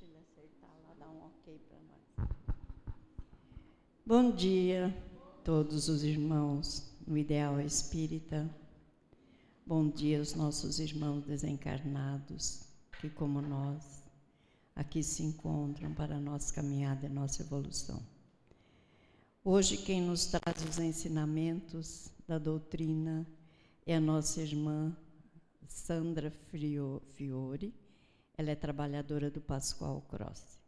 Deixa ele acertar lá, dar um ok para nós. Bom dia, todos os irmãos no Ideal Espírita. Bom dia aos nossos irmãos desencarnados, que como nós, aqui se encontram para a nossa caminhada e nossa evolução. Hoje quem nos traz os ensinamentos da doutrina é a nossa irmã Sandra Fiore. Ela é trabalhadora do Pascoal Croce.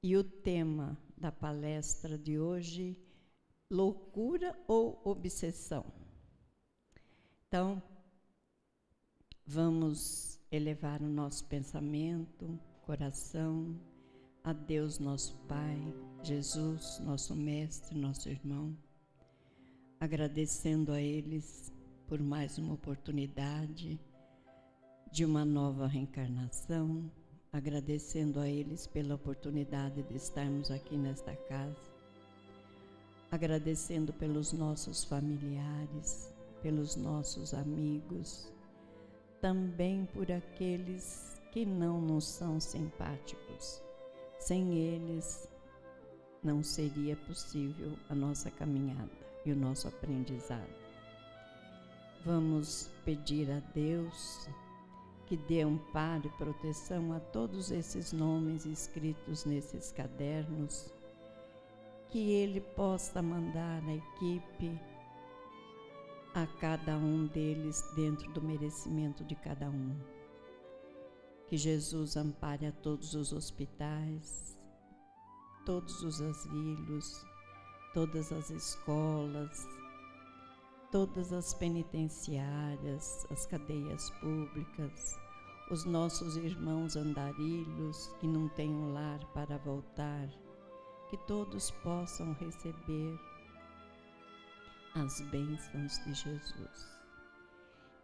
E o tema da palestra de hoje, loucura ou obsessão? Então, vamos elevar o nosso pensamento, coração, a Deus nosso Pai, Jesus, nosso Mestre, nosso irmão, agradecendo a eles por mais uma oportunidade de uma nova reencarnação, agradecendo a eles pela oportunidade de estarmos aqui nesta casa, agradecendo pelos nossos familiares, pelos nossos amigos, também por aqueles que não nos são simpáticos. Sem eles, não seria possível a nossa caminhada e o nosso aprendizado. Vamos pedir a Deus que dê amparo e proteção a todos esses nomes escritos nesses cadernos, que Ele possa mandar a equipe a cada um deles dentro do merecimento de cada um. Que Jesus ampare a todos os hospitais, todos os asilos, todas as escolas, todas as penitenciárias, as cadeias públicas, os nossos irmãos andarilhos que não têm um lar para voltar, que todos possam receber as bênçãos de Jesus.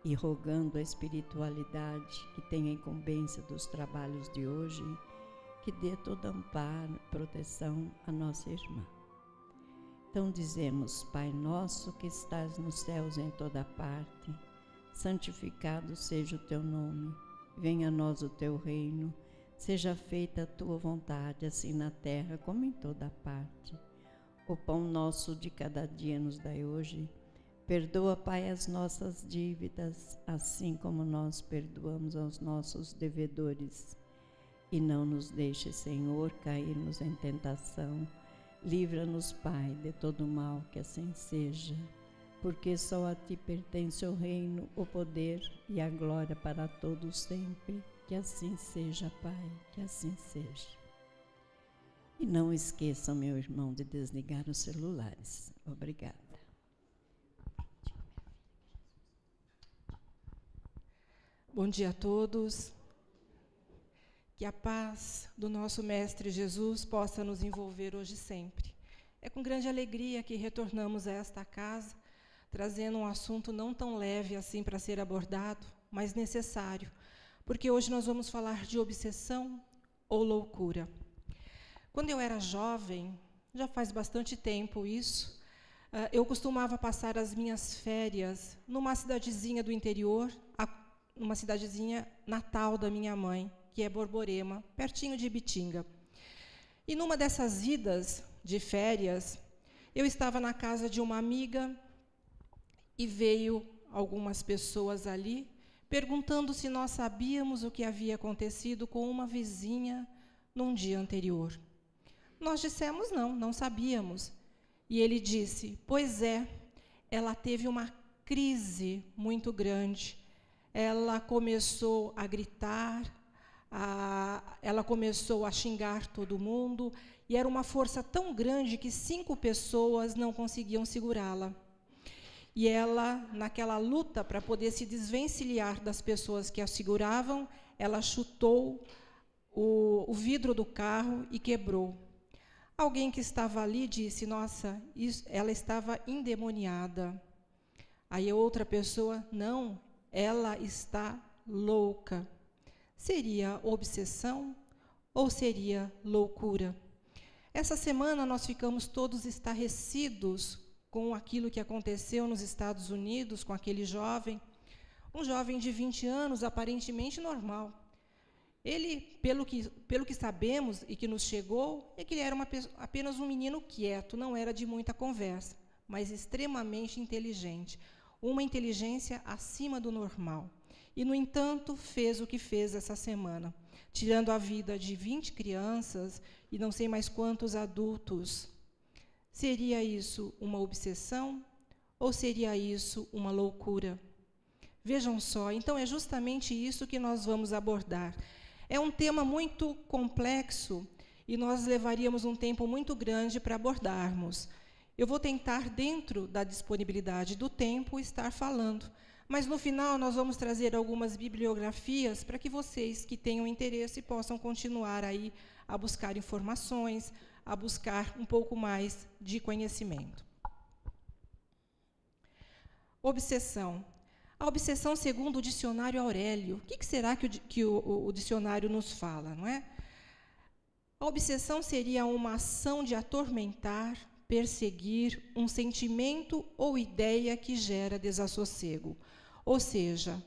E rogando a espiritualidade que tem a incumbência dos trabalhos de hoje, que dê todo amparo e proteção à nossa irmã. Então dizemos: Pai nosso que estás nos céus em toda parte, santificado seja o teu nome, venha a nós o teu reino, seja feita a tua vontade, assim na terra como em toda parte. O pão nosso de cada dia nos dai hoje. Perdoa, Pai, as nossas dívidas, assim como nós perdoamos aos nossos devedores. E não nos deixe, Senhor, cairmos em tentação. Livra-nos, Pai, de todo mal, que assim seja, porque só a Ti pertence o reino, o poder e a glória para todos sempre. Que assim seja, Pai, que assim seja. E não esqueçam, meu irmão, de desligar os celulares. Obrigada. Bom dia a todos. Que a paz do nosso Mestre Jesus possa nos envolver hoje e sempre. É com grande alegria que retornamos a esta casa, trazendo um assunto não tão leve assim para ser abordado, mas necessário, porque hoje nós vamos falar de obsessão ou loucura. Quando eu era jovem, já faz bastante tempo isso, eu costumava passar as minhas férias numa cidadezinha do interior, numa cidadezinha natal da minha mãe, que é Borborema, pertinho de Ibitinga. E numa dessas idas de férias, eu estava na casa de uma amiga e veio algumas pessoas ali perguntando se nós sabíamos o que havia acontecido com uma vizinha num dia anterior. Nós dissemos não sabíamos. E ele disse: pois é, ela teve uma crise muito grande. Ela começou a gritar, ela começou a xingar todo mundo, e era uma força tão grande que 5 pessoas não conseguiam segurá-la. E ela, naquela luta para poder se desvencilhar das pessoas que a seguravam, ela chutou o vidro do carro e quebrou. Alguém que estava ali disse: nossa, ela estava endemoniada. Aí outra pessoa: não, ela está louca. Seria obsessão ou seria loucura? Essa semana nós ficamos todos estarrecidos com aquilo que aconteceu nos Estados Unidos, com aquele jovem, um jovem de 20 anos, aparentemente normal. Ele, pelo que sabemos e que nos chegou, é que ele era apenas um menino quieto, não era de muita conversa, mas extremamente inteligente, uma inteligência acima do normal. E, no entanto, fez o que fez essa semana, tirando a vida de 20 crianças e não sei mais quantos adultos. Seria isso uma obsessão ou seria isso uma loucura? Vejam só, então é justamente isso que nós vamos abordar. É um tema muito complexo e nós levaríamos um tempo muito grande para abordarmos. Eu vou tentar, dentro da disponibilidade do tempo, estar falando, mas no final nós vamos trazer algumas bibliografias para que vocês que tenham interesse possam continuar aí a buscar informações, a buscar um pouco mais de conhecimento. Obsessão. A obsessão, segundo o dicionário Aurélio, o que será que o dicionário nos fala, não é? A obsessão seria uma ação de atormentar, perseguir um sentimento ou ideia que gera desassossego. Ou seja,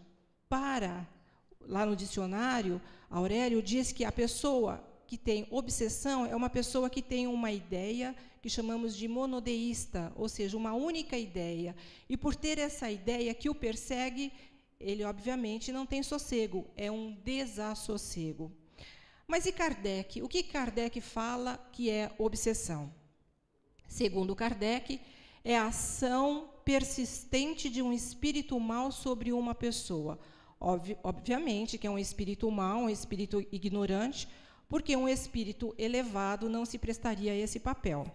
lá no dicionário, Aurélio diz que a pessoa que tem obsessão é uma pessoa que tem uma ideia que chamamos de monodeísta, ou seja, uma única ideia. E por ter essa ideia que o persegue, ele obviamente não tem sossego, é um desassossego. Mas e Kardec? O que Kardec fala que é obsessão? Segundo Kardec, é a ação persistente de um espírito mau sobre uma pessoa. Obviamente que é um espírito mau, um espírito ignorante, porque um espírito elevado não se prestaria a esse papel.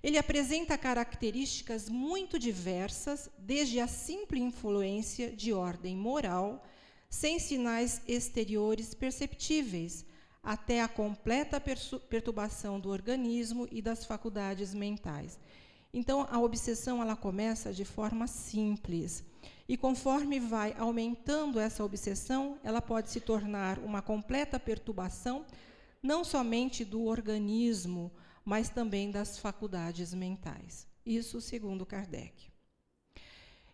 Ele apresenta características muito diversas, desde a simples influência de ordem moral, sem sinais exteriores perceptíveis, até a completa perturbação do organismo e das faculdades mentais. Então, a obsessão ela começa de forma simples, e conforme vai aumentando essa obsessão, ela pode se tornar uma completa perturbação, não somente do organismo, mas também das faculdades mentais. Isso segundo Kardec.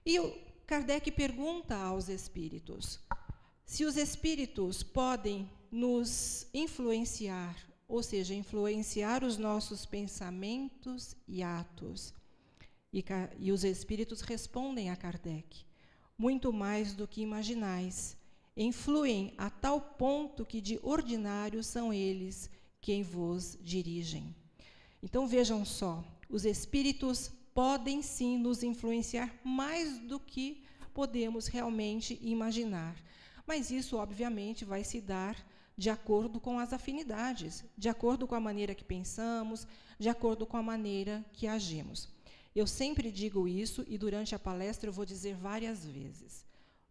E o Kardec pergunta aos espíritos se os espíritos podem nos influenciar, ou seja, influenciar os nossos pensamentos e atos. E os espíritos respondem a Kardec: muito mais do que imaginais. Influem a tal ponto que de ordinário são eles quem vos dirigem. Então vejam só, os espíritos podem sim nos influenciar mais do que podemos realmente imaginar. Mas isso, obviamente, vai se dar de acordo com as afinidades, de acordo com a maneira que pensamos, de acordo com a maneira que agimos. Eu sempre digo isso e durante a palestra eu vou dizer várias vezes.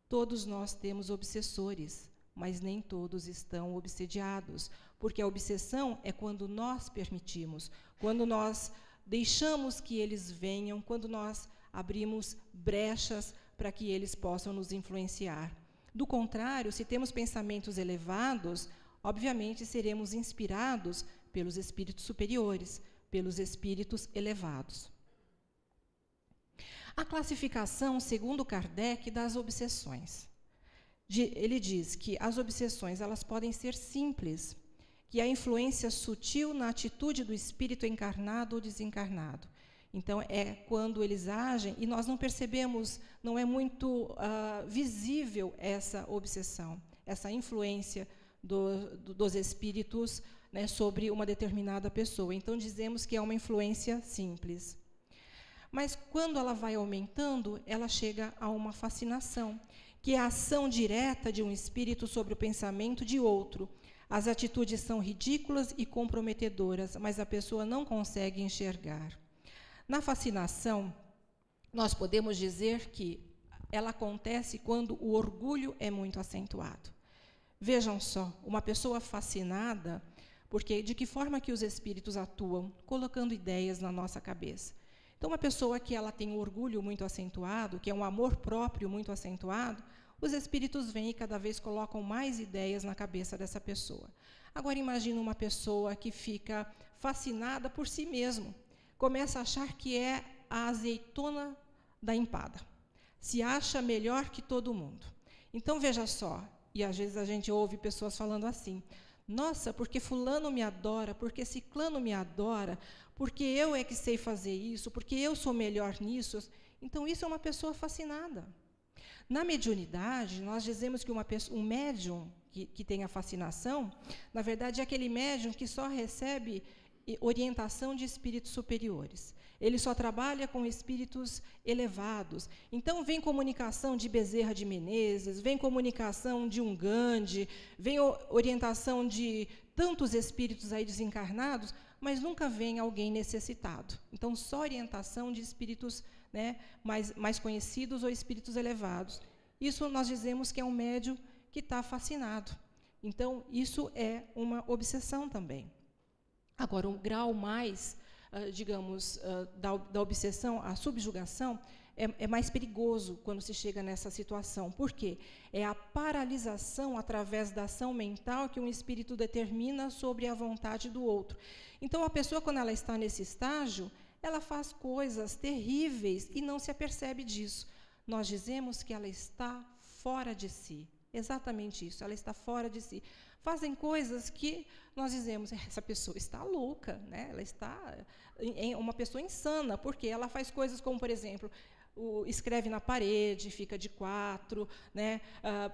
Todos nós temos obsessores, mas nem todos estão obsediados, porque a obsessão é quando nós permitimos, quando nós deixamos que eles venham, quando nós abrimos brechas para que eles possam nos influenciar. Do contrário, se temos pensamentos elevados, obviamente seremos inspirados pelos espíritos superiores, pelos espíritos elevados. A classificação, segundo Kardec, das obsessões. Ele diz que as obsessões elas podem ser simples, que a influência sutil na atitude do espírito encarnado ou desencarnado. Então, é quando eles agem e nós não percebemos, não é muito visível essa obsessão, essa influência dos espíritos, né, sobre uma determinada pessoa. Então, dizemos que é uma influência simples. Mas, quando ela vai aumentando, ela chega a uma fascinação, que é a ação direta de um espírito sobre o pensamento de outro. As atitudes são ridículas e comprometedoras, mas a pessoa não consegue enxergar. Na fascinação, nós podemos dizer que ela acontece quando o orgulho é muito acentuado. Vejam só, uma pessoa fascinada, porque de que forma que os espíritos atuam? Colocando ideias na nossa cabeça. Então, uma pessoa que ela tem um orgulho muito acentuado, que é um amor próprio muito acentuado, os espíritos vêm e cada vez colocam mais ideias na cabeça dessa pessoa. Agora, imagina uma pessoa que fica fascinada por si mesmo, começa a achar que é a azeitona da empada, se acha melhor que todo mundo. Então, veja só, E às vezes a gente ouve pessoas falando assim: nossa, porque fulano me adora, porque ciclano me adora, porque eu é que sei fazer isso, porque eu sou melhor nisso. Então, isso é uma pessoa fascinada. Na mediunidade, nós dizemos que um médium que tem a fascinação, na verdade, é aquele médium que só recebe orientação de espíritos superiores. Ele só trabalha com espíritos elevados. Então, vem comunicação de Bezerra de Menezes, vem comunicação de Gandhi, vem orientação de tantos espíritos aí desencarnados, mas nunca vem alguém necessitado. Então, só orientação de espíritos, né, mais conhecidos ou espíritos elevados. Isso nós dizemos que é um médium que está fascinado. Então, isso é uma obsessão também. Agora, um grau mais, da obsessão, a subjugação, é mais perigoso quando se chega nessa situação. Por quê? É a paralisação através da ação mental que um espírito determina sobre a vontade do outro. Então, a pessoa, quando ela está nesse estágio, ela faz coisas terríveis e não se apercebe disso. Nós dizemos que ela está fora de si. Exatamente isso, ela está fora de si. Fazem coisas que nós dizemos, essa pessoa está louca, né? Ela está uma pessoa insana, porque ela faz coisas como, por exemplo, escreve na parede, fica de 4, né?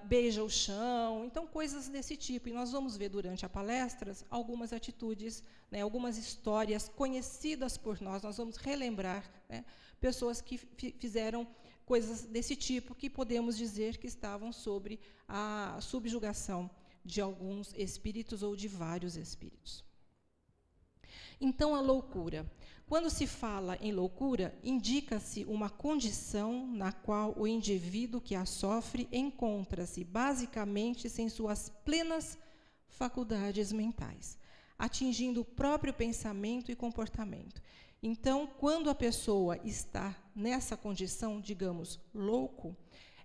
Beija o chão, então coisas desse tipo. E nós vamos ver durante a palestra algumas atitudes, né? Algumas histórias conhecidas por nós vamos relembrar, né? Pessoas que fizeram coisas desse tipo, que podemos dizer que estavam sobre a subjugação de alguns espíritos ou de vários espíritos. Então, a loucura. Quando se fala em loucura, indica-se uma condição na qual o indivíduo que a sofre encontra-se basicamente sem suas plenas faculdades mentais, atingindo o próprio pensamento e comportamento. Então, quando a pessoa está nessa condição, digamos, louco,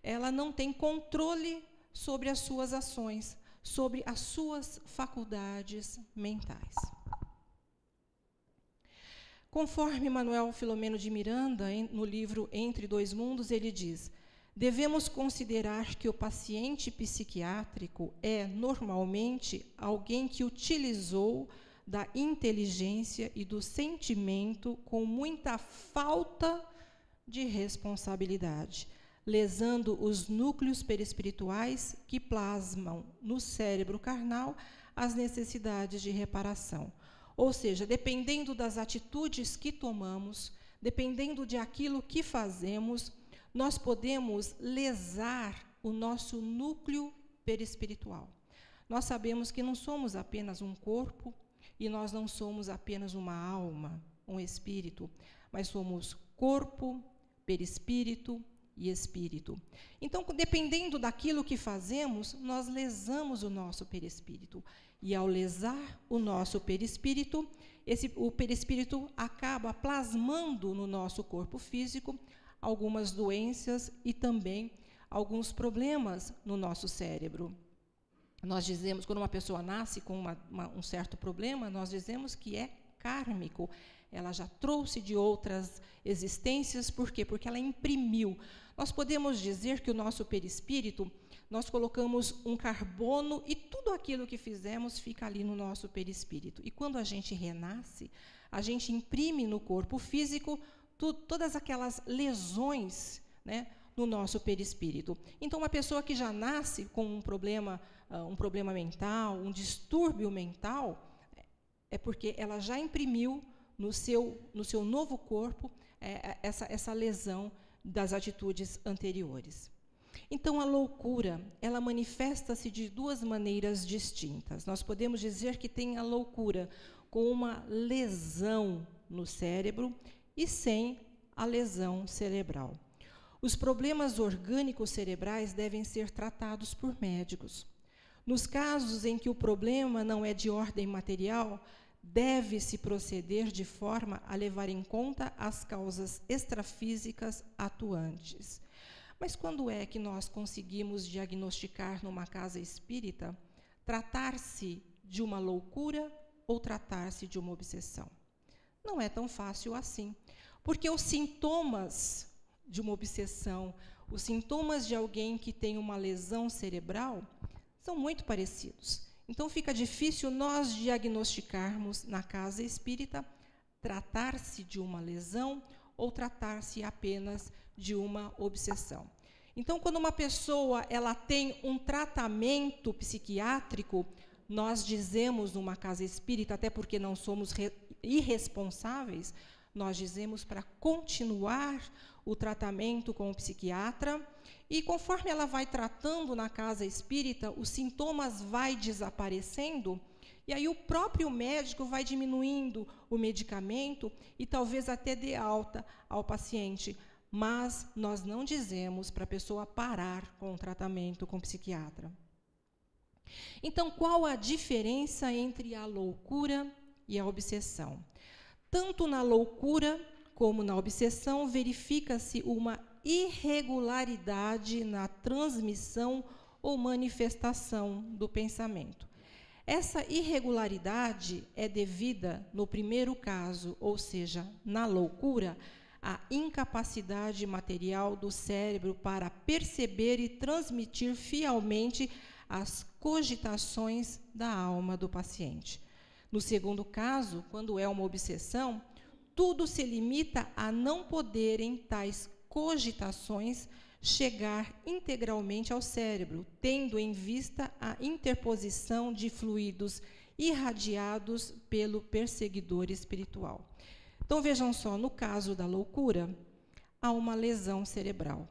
ela não tem controle sobre as suas ações, sobre as suas faculdades mentais. Conforme Manuel Filomeno de Miranda, no livro Entre Dois Mundos, ele diz: devemos considerar que o paciente psiquiátrico é, normalmente, alguém que utilizou da inteligência e do sentimento com muita falta de responsabilidade, lesando os núcleos perispirituais que plasmam no cérebro carnal as necessidades de reparação. Ou seja, dependendo das atitudes que tomamos, dependendo de aquilo que fazemos, nós podemos lesar o nosso núcleo perispiritual. Nós sabemos que não somos apenas um corpo, e nós não somos apenas uma alma, um espírito, mas somos corpo, perispírito e espírito. Então, dependendo daquilo que fazemos, nós lesamos o nosso perispírito. E ao lesar o nosso perispírito, o perispírito acaba plasmando no nosso corpo físico algumas doenças e também alguns problemas no nosso cérebro. Nós dizemos, quando uma pessoa nasce com um certo problema, nós dizemos que é kármico. Ela já trouxe de outras existências, por quê? Porque ela imprimiu. Nós podemos dizer que o nosso perispírito, nós colocamos um carbono e tudo aquilo que fizemos fica ali no nosso perispírito. E quando a gente renasce, a gente imprime no corpo físico todas aquelas lesões, né, no nosso perispírito. Então, uma pessoa que já nasce com um problema mental, um distúrbio mental, é porque ela já imprimiu no seu novo corpo essa lesão das atitudes anteriores. Então, a loucura, ela manifesta-se de duas maneiras distintas. Nós podemos dizer que tem a loucura com uma lesão no cérebro e sem a lesão cerebral. Os problemas orgânicos cerebrais devem ser tratados por médicos. Nos casos em que o problema não é de ordem material, deve-se proceder de forma a levar em conta as causas extrafísicas atuantes. Mas quando é que nós conseguimos diagnosticar numa casa espírita tratar-se de uma loucura ou tratar-se de uma obsessão? Não é tão fácil assim, porque os sintomas de uma obsessão, os sintomas de alguém que tem uma lesão cerebral, são muito parecidos. Então, fica difícil nós diagnosticarmos na casa espírita tratar-se de uma lesão ou tratar-se apenas de uma obsessão. Então, quando uma pessoa ela tem um tratamento psiquiátrico, nós dizemos numa casa espírita, até porque não somos irresponsáveis, nós dizemos para continuar o tratamento com o psiquiatra, e conforme ela vai tratando na casa espírita, os sintomas vai desaparecendo, e aí o próprio médico vai diminuindo o medicamento e talvez até dê alta ao paciente. Mas nós não dizemos para a pessoa parar com o tratamento com o psiquiatra. Então, qual a diferença entre a loucura e a obsessão? Tanto na loucura como na obsessão, verifica-se uma irregularidade na transmissão ou manifestação do pensamento. Essa irregularidade é devida, no primeiro caso, ou seja, na loucura, à incapacidade material do cérebro para perceber e transmitir fielmente as cogitações da alma do paciente. No segundo caso, quando é uma obsessão, tudo se limita a não poderem tais cogitações chegar integralmente ao cérebro, tendo em vista a interposição de fluidos irradiados pelo perseguidor espiritual. Então, vejam só, no caso da loucura, há uma lesão cerebral.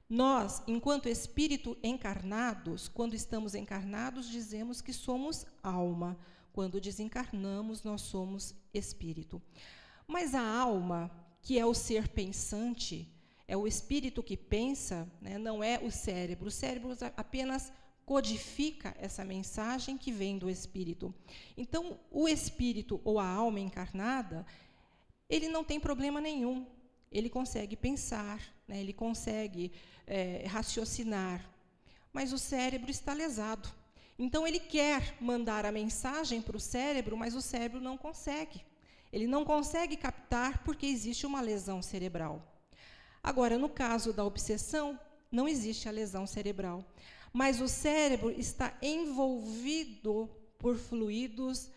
Nós, enquanto espírito encarnados, quando estamos encarnados, dizemos que somos alma. Quando desencarnamos, nós somos espírito. Mas a alma, que é o ser pensante, é o espírito que pensa, né, não é o cérebro. O cérebro apenas codifica essa mensagem que vem do espírito. Então, o espírito ou a alma encarnada, ele não tem problema nenhum. Ele consegue pensar, né, ele consegue raciocinar, mas o cérebro está lesado. Então, ele quer mandar a mensagem para o cérebro, mas o cérebro não consegue. Ele não consegue captar porque existe uma lesão cerebral. Agora, no caso da obsessão, não existe a lesão cerebral, mas o cérebro está envolvido por fluidos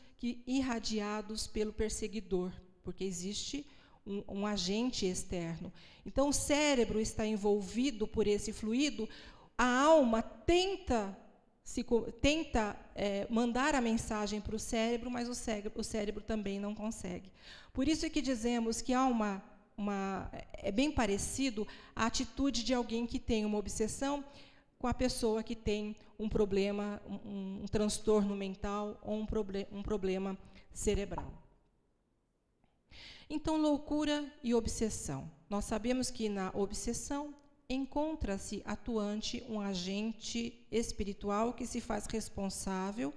irradiados pelo perseguidor, porque existe um agente externo. Então, o cérebro está envolvido por esse fluido, a alma tenta mandar a mensagem para o cérebro, mas o cérebro também não consegue. Por isso é que dizemos que há é bem parecido a atitude de alguém que tem uma obsessão com a pessoa que tem um problema, um transtorno mental ou um problema cerebral. Então, loucura e obsessão. Nós sabemos que na obsessão encontra-se atuante um agente espiritual que se faz responsável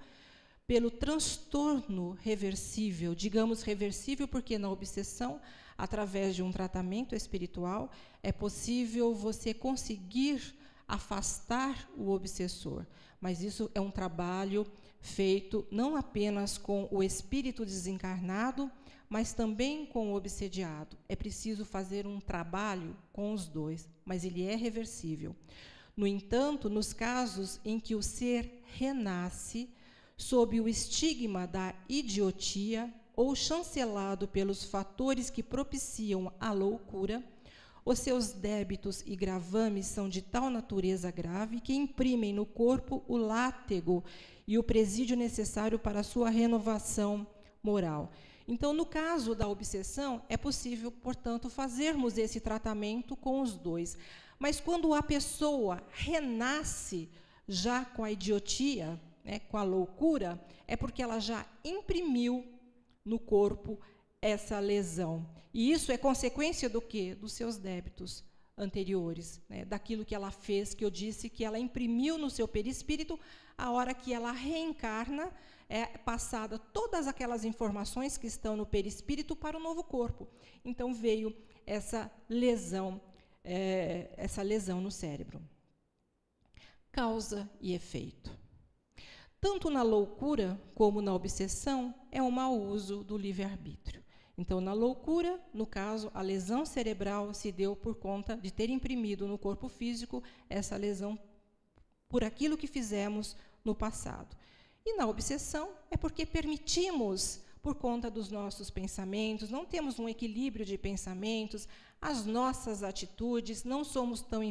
pelo transtorno reversível. Digamos reversível porque na obsessão, através de um tratamento espiritual, é possível você conseguir afastar o obsessor. Mas isso é um trabalho feito não apenas com o espírito desencarnado, mas também com o obsediado. É preciso fazer um trabalho com os dois, mas ele é reversível. No entanto, nos casos em que o ser renasce sob o estigma da idiotia ou chancelado pelos fatores que propiciam a loucura, os seus débitos e gravames são de tal natureza grave que imprimem no corpo o látego e o presídio necessário para a sua renovação moral. Então, no caso da obsessão, é possível, portanto, fazermos esse tratamento com os dois. Mas quando a pessoa renasce já com a idiotia, né, com a loucura, é porque ela já imprimiu no corpo essa lesão. E isso é consequência do quê? Dos seus débitos anteriores, né, daquilo que ela fez, que eu disse que ela imprimiu no seu perispírito. A hora que ela reencarna, é passada todas aquelas informações que estão no perispírito para o novo corpo. Então, veio essa lesão no cérebro. Causa e efeito. Tanto na loucura como na obsessão, é um mau uso do livre-arbítrio. Então, na loucura, no caso, a lesão cerebral se deu por conta de ter imprimido no corpo físico essa lesão por aquilo que fizemos no passado. E na obsessão é porque permitimos, por conta dos nossos pensamentos, não temos um equilíbrio de pensamentos, as nossas atitudes, não somos tão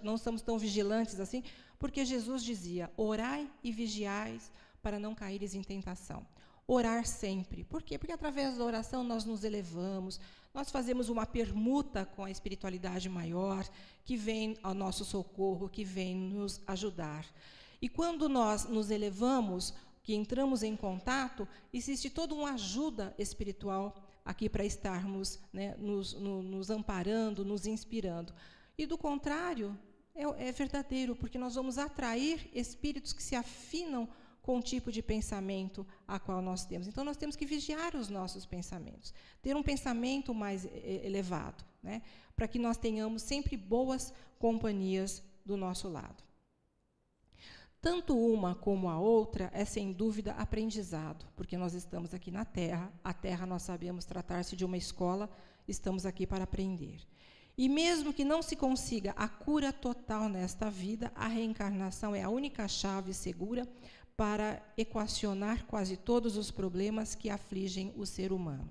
não somos tão vigilantes assim, porque Jesus dizia: orai e vigiais para não caíres em tentação. Orar sempre. Por quê? Porque através da oração nós nos elevamos, nós fazemos uma permuta com a espiritualidade maior, que vem ao nosso socorro, que vem nos ajudar. E quando nós nos elevamos, que entramos em contato, existe toda uma ajuda espiritual aqui para estarmos, né, nos amparando, nos inspirando. E do contrário, é verdadeiro, porque nós vamos atrair espíritos que se afinam com o tipo de pensamento a qual nós temos. Então, nós temos que vigiar os nossos pensamentos, ter um pensamento mais elevado, né, para que nós tenhamos sempre boas companhias do nosso lado. Tanto uma como a outra é, sem dúvida, aprendizado, porque nós estamos aqui na Terra, a Terra nós sabemos tratar-se de uma escola, estamos aqui para aprender. E mesmo que não se consiga a cura total nesta vida, a reencarnação é a única chave segura para equacionar quase todos os problemas que afligem o ser humano.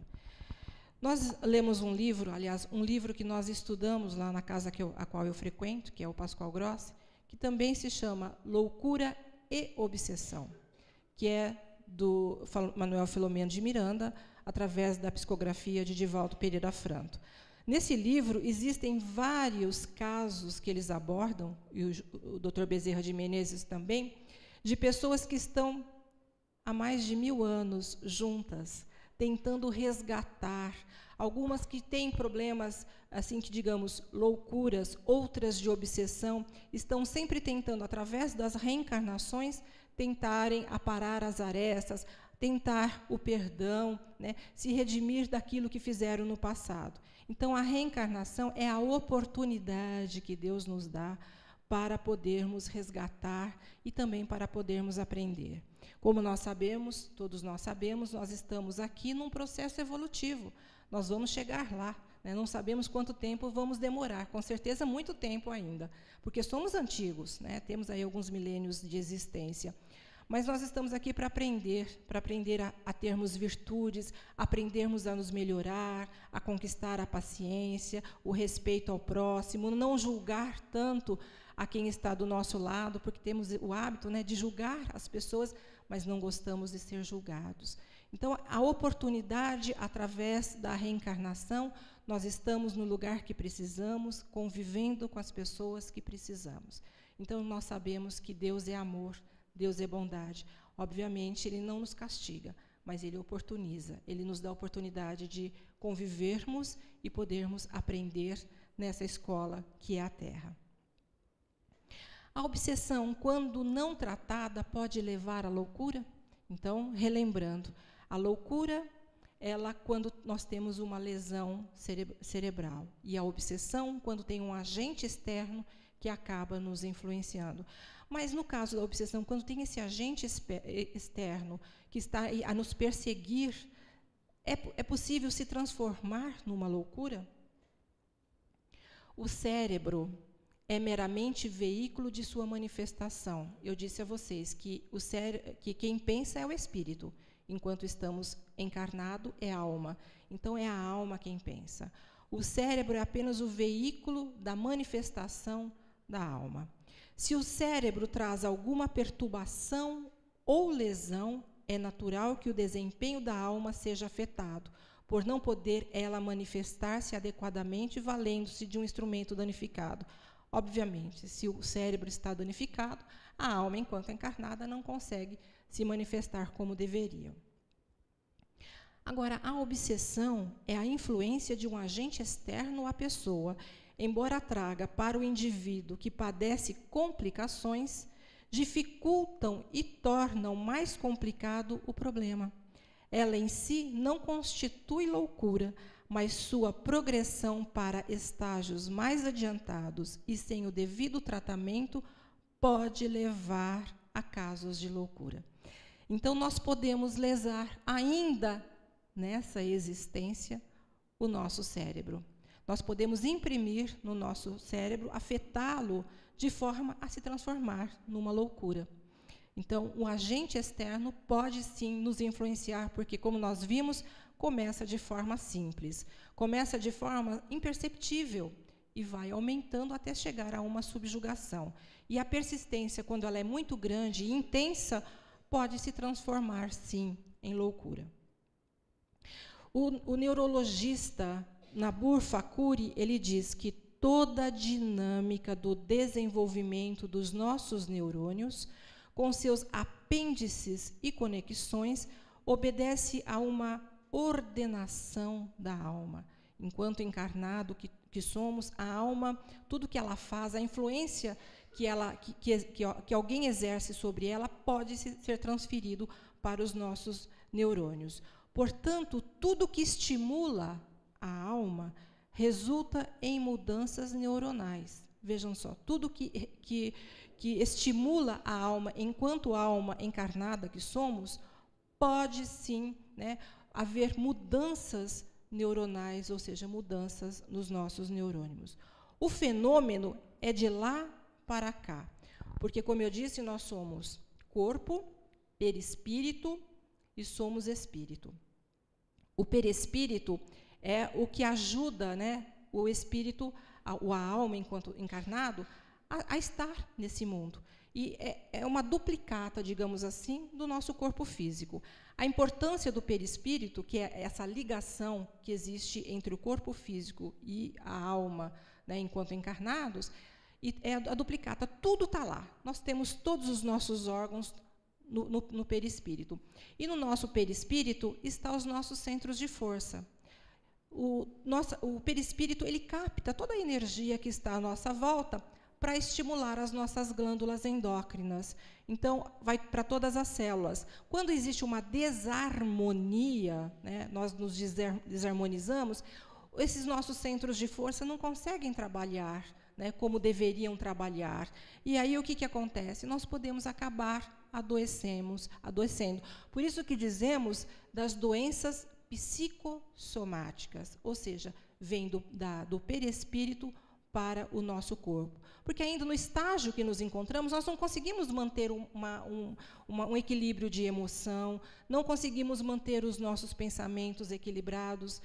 Nós lemos um livro, aliás, um livro que nós estudamos lá na casa a qual eu frequento, que é o Pascoal Grossi, que também se chama Loucura e Obsessão, que é do Manuel Filomeno de Miranda, através da psicografia de Divaldo Pereira Franto. Nesse livro existem vários casos que eles abordam, e o Dr. Bezerra de Menezes também, de pessoas que estão há mais de 1000 anos juntas, tentando resgatar, algumas que têm problemas, assim que digamos, loucuras, outras de obsessão, estão sempre tentando, através das reencarnações, tentarem aparar as arestas, tentar o perdão, né, se redimir daquilo que fizeram no passado. Então, a reencarnação é a oportunidade que Deus nos dá para podermos resgatar e também para podermos aprender. Como nós sabemos, todos nós sabemos, nós estamos aqui num processo evolutivo. Nós vamos chegar lá, né? Não sabemos quanto tempo vamos demorar, com certeza muito tempo ainda, porque somos antigos, né? Temos aí alguns milênios de existência. Mas nós estamos aqui para aprender a termos virtudes, aprendermos a nos melhorar, a conquistar a paciência, o respeito ao próximo, não julgar tanto a quem está do nosso lado, porque temos o hábito, né, de julgar as pessoas, mas não gostamos de ser julgados. Então, a oportunidade, através da reencarnação, nós estamos no lugar que precisamos, convivendo com as pessoas que precisamos. Então, nós sabemos que Deus é amor, Deus é bondade. Obviamente, Ele não nos castiga, mas Ele oportuniza. Ele nos dá a oportunidade de convivermos e podermos aprender nessa escola que é a Terra. A obsessão, quando não tratada, pode levar à loucura? Então, relembrando, a loucura, ela quando nós temos uma lesão cerebral. E a obsessão, quando tem um agente externo que acaba nos influenciando. Mas, no caso da obsessão, quando tem esse agente externo que está a nos perseguir, é possível se transformar numa loucura? O cérebro é meramente veículo de sua manifestação. Eu disse a vocês que quem pensa é o espírito, enquanto estamos encarnado é a alma. Então, é a alma quem pensa. O cérebro é apenas o veículo da manifestação da alma. Se o cérebro traz alguma perturbação ou lesão, é natural que o desempenho da alma seja afetado, por não poder ela manifestar-se adequadamente valendo-se de um instrumento danificado. Obviamente, se o cérebro está danificado, a alma, enquanto encarnada, não consegue se manifestar como deveria. Agora, a obsessão é a influência de um agente externo à pessoa, embora traga para o indivíduo que padece complicações, dificultam e tornam mais complicado o problema. Ela em si não constitui loucura, mas sua progressão para estágios mais adiantados e sem o devido tratamento pode levar a casos de loucura. Então, nós podemos lesar ainda nessa existência o nosso cérebro. Nós podemos imprimir no nosso cérebro, afetá-lo de forma a se transformar numa loucura. Então, o agente externo pode sim nos influenciar, porque, como nós vimos, começa de forma simples, começa de forma imperceptível e vai aumentando até chegar a uma subjugação. E a persistência, quando ela é muito grande e intensa, pode se transformar, sim, em loucura. O neurologista Nabur Fakuri, ele diz que toda a dinâmica do desenvolvimento dos nossos neurônios, com seus apêndices e conexões, obedece a uma ordenação da alma. Enquanto encarnado que somos, a alma, tudo que ela faz, a influência que alguém exerce sobre ela, pode ser transferido para os nossos neurônios. Portanto, tudo que estimula a alma resulta em mudanças neuronais. Vejam só, tudo que estimula a alma, enquanto alma encarnada que somos, pode sim, né, haver mudanças neuronais, ou seja, mudanças nos nossos neurônios. O fenômeno é de lá para cá, porque, como eu disse, nós somos corpo, perispírito e somos espírito. O perispírito é o que ajuda, né, o espírito, a alma, enquanto encarnado, a estar nesse mundo. E é uma duplicata, digamos assim, do nosso corpo físico. A importância do perispírito, que é essa ligação que existe entre o corpo físico e a alma, né, enquanto encarnados, é a duplicata. Tudo está lá. Nós temos todos os nossos órgãos no perispírito. E no nosso perispírito estão os nossos centros de força. O perispírito, ele capta toda a energia que está à nossa volta para estimular as nossas glândulas endócrinas. Então, vai para todas as células. Quando existe uma desarmonia, né, nós nos desarmonizamos, esses nossos centros de força não conseguem trabalhar, né, como deveriam trabalhar. E aí o que acontece? Nós podemos acabar adoecendo. Por isso que dizemos das doenças psicossomáticas, ou seja, vem do perispírito para o nosso corpo. Porque ainda no estágio que nos encontramos, nós não conseguimos manter um equilíbrio de emoção, não conseguimos manter os nossos pensamentos equilibrados.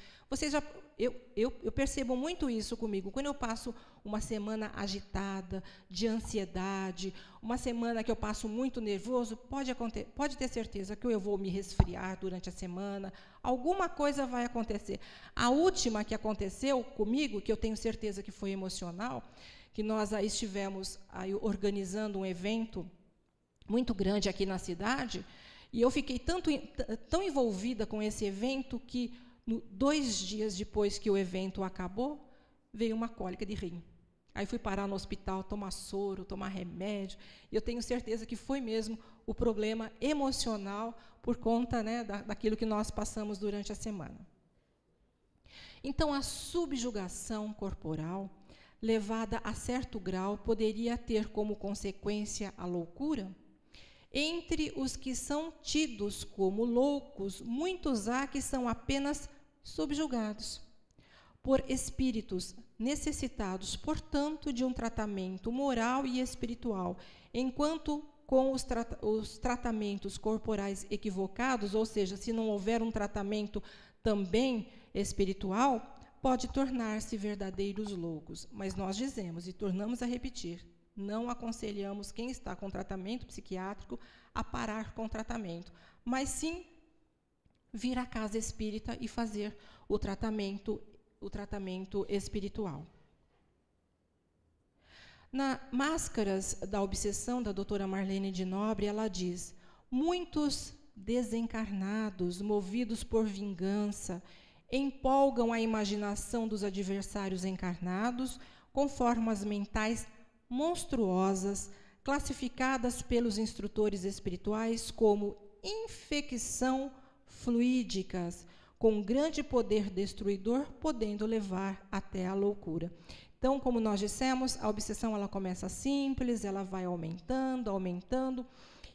Eu percebo muito isso comigo. Quando eu passo uma semana agitada, de ansiedade, uma semana que eu passo muito nervoso, pode ter certeza que eu vou me resfriar durante a semana, alguma coisa vai acontecer. A última que aconteceu comigo, que eu tenho certeza que foi emocional, que nós aí estivemos aí organizando um evento muito grande aqui na cidade, e eu fiquei tão envolvida com esse evento que 2 dias depois que o evento acabou, veio uma cólica de rim. Aí fui parar no hospital, tomar soro, tomar remédio, e eu tenho certeza que foi mesmo o problema emocional por conta, né, daquilo que nós passamos durante a semana. Então, a subjugação corporal, levada a certo grau, poderia ter como consequência a loucura? Entre os que são tidos como loucos, muitos há que são apenas subjugados por espíritos necessitados, portanto, de um tratamento moral e espiritual, enquanto com os tratamentos corporais equivocados, ou seja, se não houver um tratamento também espiritual, pode tornar-se verdadeiros loucos. Mas nós dizemos, e tornamos a repetir, não aconselhamos quem está com tratamento psiquiátrico a parar com o tratamento, mas sim vir à casa espírita e fazer o tratamento espiritual. Na Máscaras da Obsessão, da doutora Marlene de Nobre, ela diz: muitos desencarnados, movidos por vingança, empolgam a imaginação dos adversários encarnados com formas mentais monstruosas, classificadas pelos instrutores espirituais como infecção fluídicas, com grande poder destruidor, podendo levar até a loucura. Então, como nós dissemos, a obsessão ela começa simples, ela vai aumentando,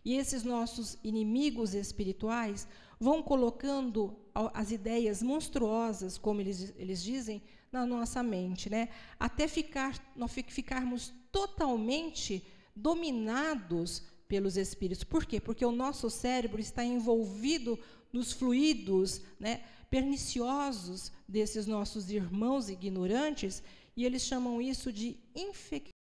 e esses nossos inimigos espirituais vão colocando as ideias monstruosas, como eles dizem, na nossa mente, né? Até ficarmos totalmente dominados pelos espíritos. Por quê? Porque o nosso cérebro está envolvido nos fluidos, né, perniciosos desses nossos irmãos ignorantes, e eles chamam isso de infecção.